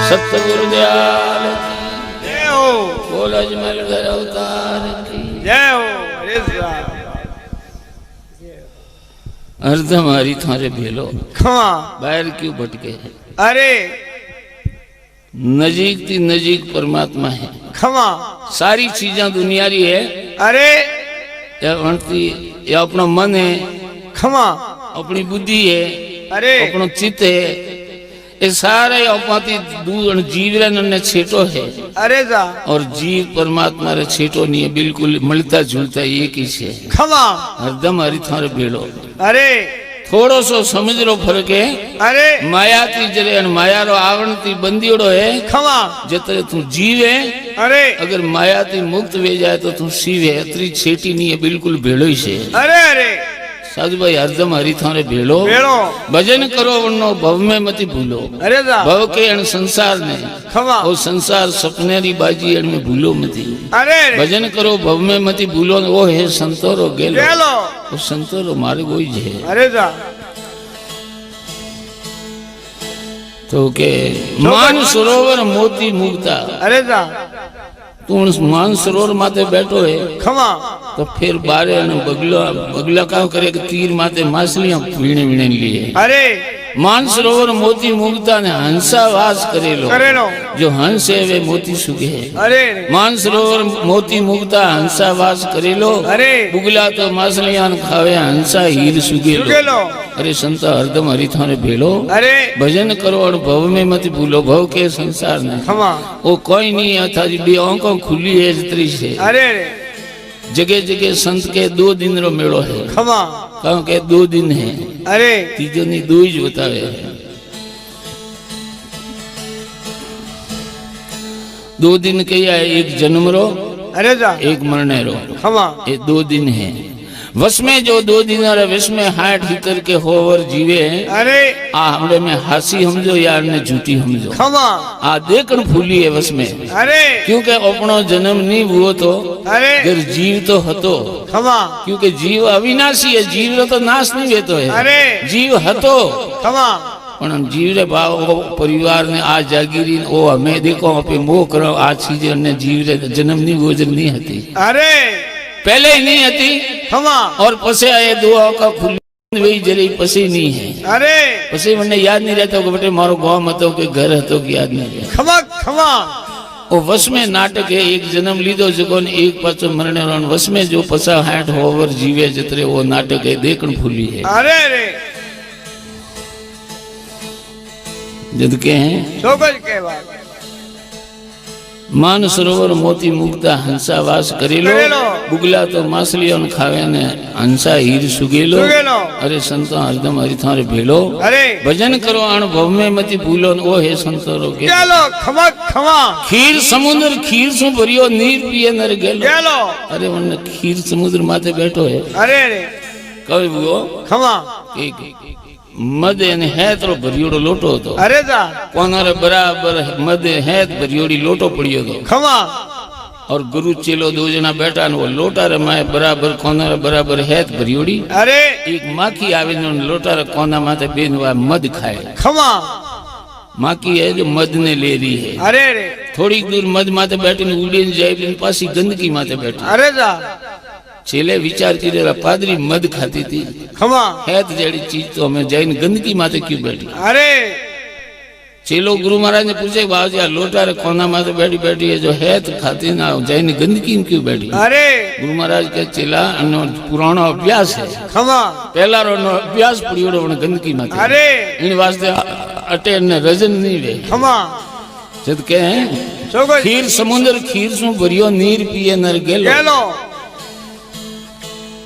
सतगुरु दयाल जय हो, बोल अजमल घर अवतार की जय हो। अरे साहब अर्ध मारी थारे भेलो खमा बाहर क्यों भटके? अरे नजीक थी नजीक परमात्मा है। खमा सारी चीजें दुनियारी है। अरे या वणती या अपना मन है, खमा अपनी बुद्धि है, अरे अपनो चित्त है, ये सारे अपाती दूर जीव ने छेटो है। अरे जा और जीव परमात्मा रे छेटो नहीं है, बिल्कुल मिलता जुलता एक ही है। खमा हरदम हरी थारे भेड़ो अरे थोड़ो सो समझ लो फर्क है। अरे माया थी जरे माया रो आवरण थी बंदीड़ो है। खमा जतरे तू जीव है, अरे अगर माया थी मुक्त वे जाए तो तू शिव है। अतरी छेटी नहीं है, बिल्कुल भेड़ो ही से। अरे अरे साधु भाई हरदम हरी थारे भेड़ो भेड़ो भजन करो वरनो भव में मती भूलो। अरे जा भव के अण संसार ने खमा वो संसार सपने री बाजी अण में भूलो मती। अरे अरे भजन करो भव में मती भूलो, वो है संतोरो गेलो। गेलो वो संतोरो मार्ग वही है। अरे जा तो के मान सरोवर मोती मुक्ता। अरे जा तू मान सरोवर माथे बैठो है खमा तो फिर बारे बगला बगला का करे कि तीर माथे माछलियां वीणे वीणे लिए। अरे मान सरोवर मोती मुक्ता ने हंसा वास करेलो। करेलो जो हंस है वे मोती सुखे है। अरे मान सरोवर मोती मुक्ता हंसा वास करेलो। अरे बुगला तो माछलियां खावे हंसा हीर सुगेलो। सुगेलो अरे संत हरदम हरि थारे भेलो अरे भजन करो और भव में मत भूलो। भव के संसार ने खमा वो कोई नहीं है था जी आंखों खुली है जितनी से। अरे अरे जगह जगह संत के 2 दिन रो मेड़ो है। खमा कहो के 2 दिन है, अरे तीजो नहीं 2 ही बतावे है। 2 दिन कहिया है, एक जन्म रो अरे जा एक मरने रो। खमा ये 2 दिन है। वश में जो 2 दिन रे वश में हाट भीतर के होवर जीवे है। अरे आ हमरे में हासी समझो यार ने झूठी समझो। खमा आ देखन फूली है वश में, अरे क्योंकि अपनो जन्म नहीं हुओ तो अरे अगर जीव तो हतो। खमा क्योंकि जीव अविनाशी है, जीव रो तो नाश नहीं वेतो है। अरे जीव हतो खमा पण जीव रे भाव परिवार ने आ जागीरी ओ हमें देखो अपे मोह करो आ चीज ने जीव रे जन्म नहीं हुओ जन्म नहीं हती। अरे पहले ही नहीं हती खमा और पसे आए दुआ का खुली वही जरी पसी नहीं है। अरे पसी मैंने याद नहीं रहता कि बेटे मारो गांव हतो के घर हतो कि याद नहीं रहता। खमा खमा वो वश में नाटक है। एक जन्म लीधो जको ने एक पाछो मरने रो वश में जो पसा हाट होवर जीवे जतरे वो नाटक है। देखण फूली है। अरे अरे जद के हैं सोगज के बात मान सरोवर मोती मुक्ता हंसा वास करेलो। बुगला तो माछलियों खावे ने हंसा हीर सुगेलो। सुगेलो अरे संतो हरदम हरि थारे भेलो अरे भजन करो अनुभव में मती भूलो। ओ हे संतो रो के गेलो खमा खमा खीर समुद्र खीर सु भरियो नीर पिए नर गेलो। गेलो अरे वन खीर समुद्र माथे बैठो है। अरे अरे कभी वो खमा एक मद ने है तो भरियोड़ो लोटो तो। अरे जा कोनारे बराबर मद है भरियोड़ी लोटो पड़ियो तो। खमा और गुरु चेलो 2 जना बैठा ने वो लोटा रे माए बराबर कोना बराबर है भरियोड़ी। अरे एक माखी आवे ने लोटा रे कोना माथे बेन वा मद खाए। खमा माखी है जो मद ने ले रही है। अरे अरे थोड़ी दूर मद माथे बैठी ने उड़ी जाए पासी गंदगी माथे बैठी। अरे जा चेले विचार की रे पादरी मद खाती थी खमा है तो जड़ी चीज तो हमें जैन गंदगी माथे क्यों बैठी। अरे चेलो गुरु महाराज ने पूछे बाबू यार लोटा रे कोना माथे बैठी बैठी है जो है तो खाती ना जैन गंदगी में क्यों बैठी। अरे गुरु महाराज के चेला अनो पुरानो अभ्यास है। खमा पहला रो अभ्यास पड़ियोड़ो गंदगी माथे। अरे इन वास्ते अटे ने रजन नहीं वे। खमा जद के हैं सोगज खीर समुद्र खीर सु भरियो नीर पिए नर गेलो। गेलो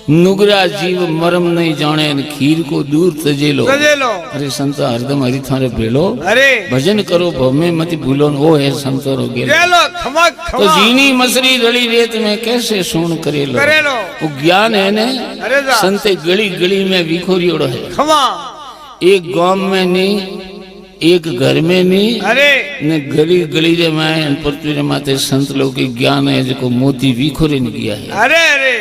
नुगरा जीव मरम नहीं जाने खीर को दूर तजेलो। गजेलो अरे संत हरदम हरि थारे भेलो अरे भजन करो भव में मत भूलो। वो है संतो रो गेलो। गेलो खमा तो खमा जीनी मसरी रली रेत में कैसे सुन करेलो। करेलो वो ज्ञान है ने अरे जा संते गली गली में विखोरियोड़ो है। खमा एक गांव में नहीं एक घर में नहीं अरे ने गली गली रे में पृथ्वी रे माते संत लोग की ज्ञान है जो मोती विखोरे ने किया है। अरे अरे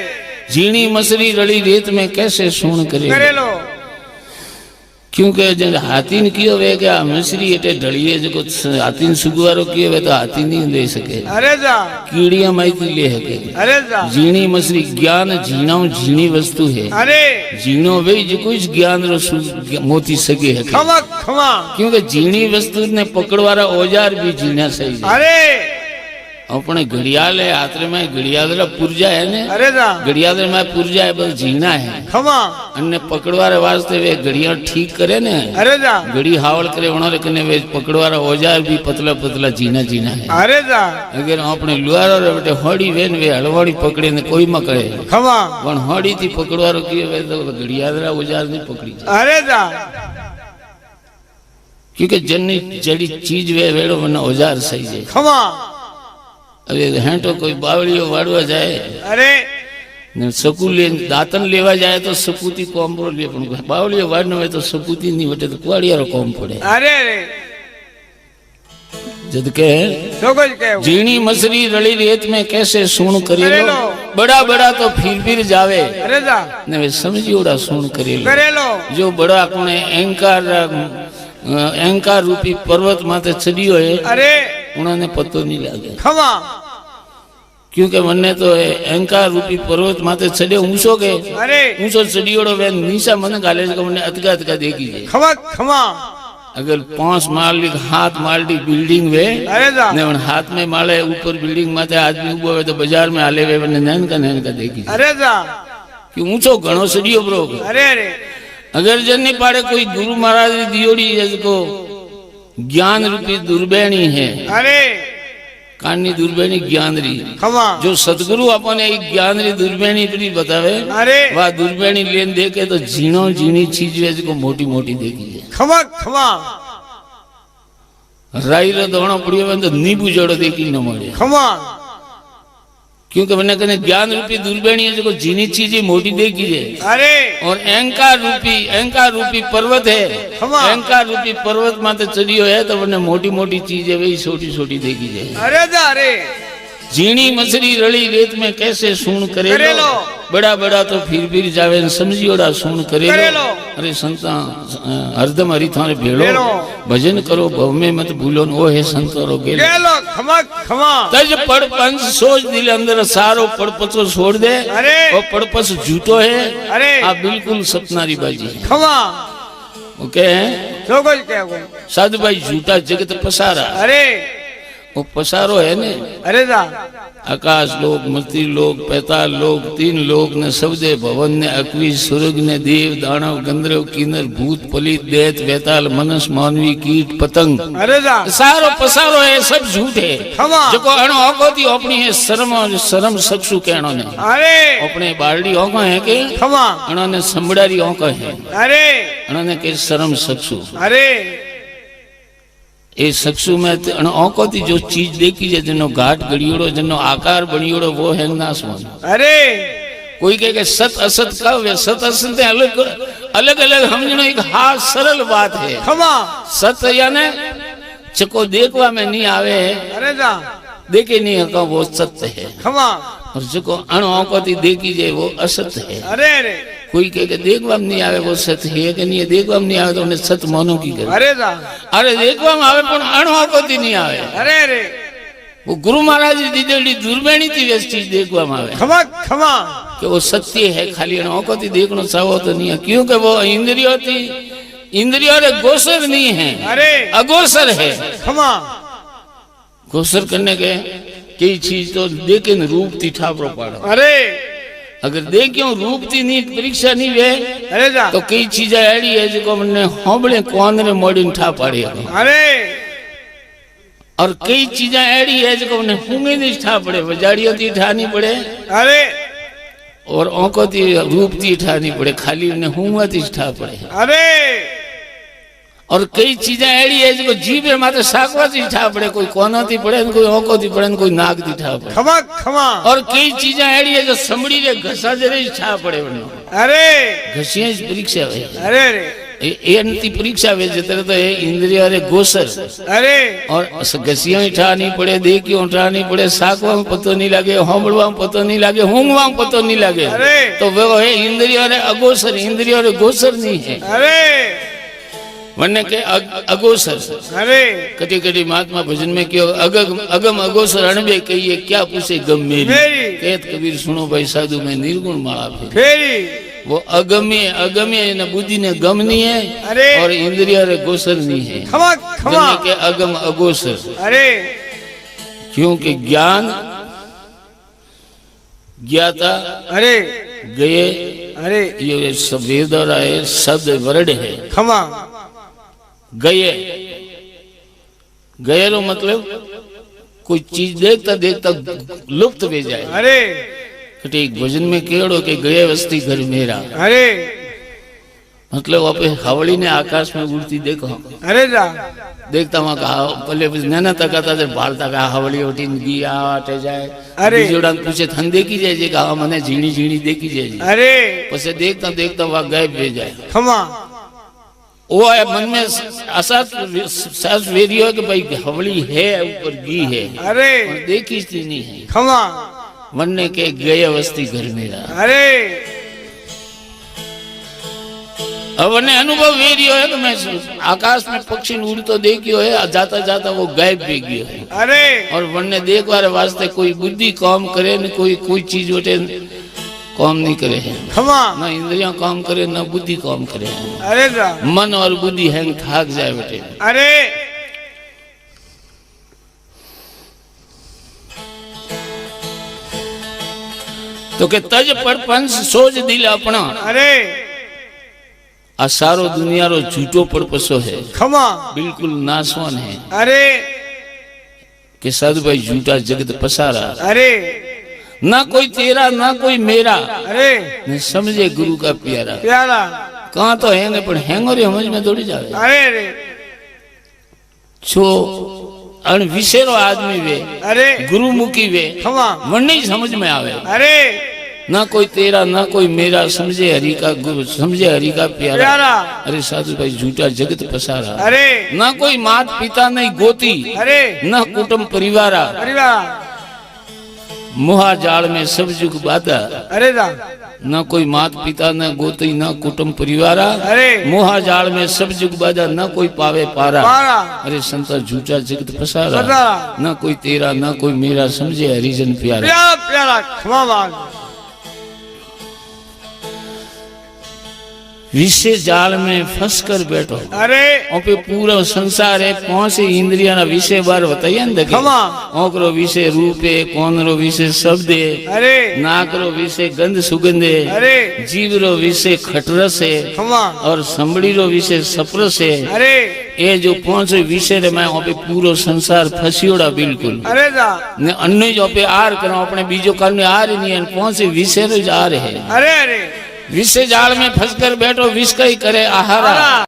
झीणी मछली रली रेत में कैसे सूण करे करेलो क्योंकि जब हाथी ने कियो वे क्या मछली एटे ढलिए जो हाथी ने सुगवारो कियो वे तो हाथी नहीं ले सके अरे जा कीड़िया माइती ले सके अरे जा झीणी मछली ज्ञान झीणाऊ झीणी वस्तु है अरे झीणो वे जो कुछ ज्ञान रो मोती सके है खमा खमा क्योंकि झीणी वस्तु ने पकड़वारा औजार भी झीणा सही है अरे अपने घड़ियाल है हाथ में घड़ियाल पुर्जा है ने अरे जा घड़ियाल में पुर्जा है बस झीणा है खमा अन्य पकड़वारे वास्ते वे घड़िया ठीक करे ने अरे जा घड़ी हावल करे उन्होंने कने वे पकड़वारा औजार भी पतला पतला झीना झीना है अरे जा अगर अपने लुआरो रे बेटे होड़ी वेन वे हलवाड़ी पकड़े ने कोई में करे खमा पण होड़ी थी पकड़वारो किए वे तो घड़ियाल औजार नहीं पकड़ी अरे जा क्योंकि जन्नी जड़ी चीज वे वेड़ो मन औजार सही है खमा अरे हेंटो कोई बावड़ियो वाड़वा जाए अरे ने सकूल ले दातन लेवा जाए तो सपूती कोमरो ले पण बावड़ियो वाड़ने में तो सपूती नहीं बटे तो कुआड़ियारो कोम पड़े अरे अरे जद के तो कुछ के झीणी मछली रली रेत में कैसे सूण करेलो करेलो। बड़ा बड़ा तो फिर जावे अरे जा ने वे समझियोड़ा सूण करेलो करेलो जो बड़ा कोने अहंकार रूपी पर्वत माथे चढ़ियो है अरे उन्होंने पतो नहीं लागे खमा क्योंकि मन्ने तो अहंकार रूपी पर्वत माथे चढ़े ऊंचो के अरे ऊंचो चढ़ियोड़ो वे नीचा मन गाले को मने अतका अतका देखी जाए खमा खमा अगर 5 माली 7 माली बिल्डिंग वे अरे जा ने उन हाथ में माले ऊपर बिल्डिंग माथे आदमी उबो है तो बाजार में आले वे नैन का देखी जाए अरे जा कि ऊंचो घणो चढ़ियो ब्रो अरे अरे अगर जन्नी पाड़े कोई गुरु महाराज की दियोड़ी जिसको ज्ञान रूपी दुर्बेणी है अरे कानी दुर्बेणी ज्ञान री खमा जो सतगुरु अपने एक ज्ञान री दुर्बेणी भी बतावे अरे वह दुर्बेणी लेन देखे तो झीणो झीणी चीज वे को मोटी मोटी देखी है खमा खमा राई रो दोणो पड़ियो तो नींबू जड़ो देखी न मळे खमा क्योंकि मैंने कहने ज्ञान रूपी दुर्बेणी है जो झीणी चीज मोटी देखी है अरे और अहंकार रूपी पर्वत है खमा। अहंकार रूपी पर्वत माते चढ़ियो है तो मैंने मोटी मोटी चीजें वही छोटी छोटी देखी जाए अरे जा अरे झीणी मछली रली रेत में कैसे सूण करेलो करेलो। बड़ा बड़ा तो फिर जावे समझियोड़ा सूण करेलो करेलो। अरे संता हरदम हरि थारे भेलो भेलो। भजन करो भव में मत भूलो ओ है संतोरो गेलो गेलो खमा खमा तज पड़पंच सोच दिल अंदर सारो पड़पचो छोड़ दे अरे वो पड़पस झूठो है अरे आप बिल्कुल सपनारी बाजी है खमा वो कहे तो कुछ के साधु भाई झूठा जगत पसारा अरे वो पसारो है ने अरे जा आकाश लोक मृत्यु लोक पैताल लोक 3 लोक ने सबदे भवन ने अक्वी स्वर्ग ने देव दानव गंधर्व किन्नर भूत पलित दैत वेताल मनस मानवी कीट पतंग अरे जा सारो पसारो है सब झूठ है खमा जो अणो औकोती अपनी है शर्म सकसु कहणो ने अरे अपने बारडी औको है के खमा अणो ने संबड़ारी औको है अरे अणो ने के शर्म सकसु अरे ए सकसु में औकोती जो चीज देखी है जनो घाट गड़ियोड़ो जनो आकार बनियोड़ो वो है नासवान अरे कोई कहे सत असत कब है सत असत अलग अलग अलग समझनो एक हाथ सरल बात है खमा सत यानी चको देखवा में नहीं आवे अरे जा देखे नहीं हका वो सत्य है खमा और जो अण औकोती देखी जाए वो असत है अरे अरे कोई कहे कि देखवा में नहीं आवे वो सत्य है कि नहीं देखवा में नहीं आवे तो उन्हें सत मानो की करे अरे जा अरे देखवा में आवे पर अण औकोती नहीं आवे अरे अरे वो गुरु महाराज जी दीदेली दुर्बेणी थी वैसी चीज देखवा में आवे खमा खमा कि वो सत्य है खाली अण औकोती देखना चाहो तो नहीं है क्योंकि वो इंद्रियों रे गोसर नहीं है अरे अगोसर है खमा गोसर करने के कई चीज तो देखे न रूप थी ठापरो पाड़ो अरे अगर देखियो रूप थी नहीं परीक्षा नहीं वे अरे जा तो कई चीजें ऐडी है जो हमने होबले कौन रे मोड़ी ठा पाड़ी अरे और कई चीजें ऐडी है जो हमने हुंगे नहीं ठा पड़े वजाड़ियों थी ठा नहीं पड़े अरे और औको थी रूप थी ठा नहीं पड़े खाली उन्हें हुंगा थी ठा पड़े अरे और कई चीजें ऐडी है जो जीभे माथे साकवा थी ठा पड़े कोई कोना थी पड़े कोई औको थी पड़े कोई नाक थी ठा पड़े खमा खमा और कई चीजें ऐडी है जो समड़ी रे घसा जरे ठा पड़े वनो अरे घसिया परीक्षा है अरे अरे एनती परीक्षा वे तरह तो इंद्रिय अरे गोसर अरे और घसिया ठा नहीं पड़े देखियो ठा नहीं पड़े साकवा पतो नहीं लगे होंबड़वा पतो नहीं लगे होंगवा पतो नहीं लगे अरे तो वो है इंद्रिय अरे अगोसर इंद्रिय अरे गोसर नहीं है अरे वन्य के अगोसर अरे कटी कटी महात्मा भजन में क्यों अगम अगोसर अणबे कहिए क्या पूछे गम मेरी कहत कबीर सुनो भाई साधु में निर्गुण माला फेरी वो अगम्य अगम्य न बुद्धि ने गम नहीं है अरे और इंद्रिय रे गोसर नहीं है खमा खमा के अगम अगोसर अरे क्योंकि ज्ञान ज्ञाता अरे गए अरे ये सब वेद और है शब्द वर्ड है खमा गए गए रो मतलब कोई चीज देखता देखता लुप्त हो जाए अरे एक भजन में केड़ो के गए वस्ती घर मेरा अरे मतलब आप हवड़ी ने आकाश में उड़ती देखो अरे जा देखता वहां कहा पहले नैना तक आता थे बाल तक हवड़ी उठी गया आटे जाए अरे जोड़ा पूछे थन देखी जाए जे कहा मने झीणी झीणी देखी जाए अरे पसे देखता देखता वहां गायब हो जाए खमा वो है मन में सास वेरियो कि भाई हवड़ी है ऊपर गी है अरे देखी थी नहीं है खमा वन्य के गए वस्ती घर मेरा अरे अब ने अनुभव वेरियो है कि मैं आकाश में पक्षी उड़तो देखियो है जाता जाता वो गायब भी गयो है अरे और वन्य देखवारे वास्ते कोई बुद्धि काम करे न कोई चीज उठे काम नहीं करे है खमा ना इंद्रियां काम करे ना बुद्धि काम करे है अरे जा मन और बुद्धि हैंग थाक जाए बेटे अरे तो के तज परपंच सोच दिल अपना अरे आ सारो दुनिया रो झूठो परपसो है खमा बिल्कुल नासवान है अरे कि साधु भाई झूठा जगत पसारा अरे ना कोई तेरा ना कोई मेरा अरे न समझे गुरु का प्यारा प्यारा कहाँ तो हैंगे पर हैंगो रे समझ में थोड़ी जावे अरे अरे छो अन विशेरो आदमी वे अरे गुरुमुखी वे खमा मन नहीं समझ में आवे अरे ना कोई तेरा ना कोई मेरा समझे हरि का गुरु समझे हरि का प्यारा प्यारा अरे साधु भाई झूठा जगत पसारा अरे ना कोई मात पिता नहीं गोती अरे ना कुटुंब परिवारा परिवार मुहा जाल में सब जुग बाधा अरे जा न कोई मात पिता न गोती न कुटुंब परिवारा अरे मोहा जाल में सब जुग बाधा न कोई पावे पारा पारा अरे संता झूठा जगत पसारा पसारा न कोई तेरा न कोई मेरा समझे हरिजन प्यारा प्यारा प्यारा खमा बाग विषय जाल में फंस कर बैठो अरे और पे पूरा संसार है पांच इंद्रिया ना विषय बार बताइए न देखे खमा ओकरो विषय रूप है कौन रो विषय शब्द है अरे नाक रो विषय गंध सुगंध है अरे जीव रो विषय खटरस है खमा और संबड़ी रो विषय सप्रस है अरे ये जो पांच विषय रे मैं पे पूरो संसार फसियोड़ा बिल्कुल अरे जा ने अन्य जो पे आर करो अपने बीजो काल में आर ही नहीं है पांच विषय रो जा रहे हैं अरे अरे विषय जाल में फंस कर बैठो विष का ही करे आहारा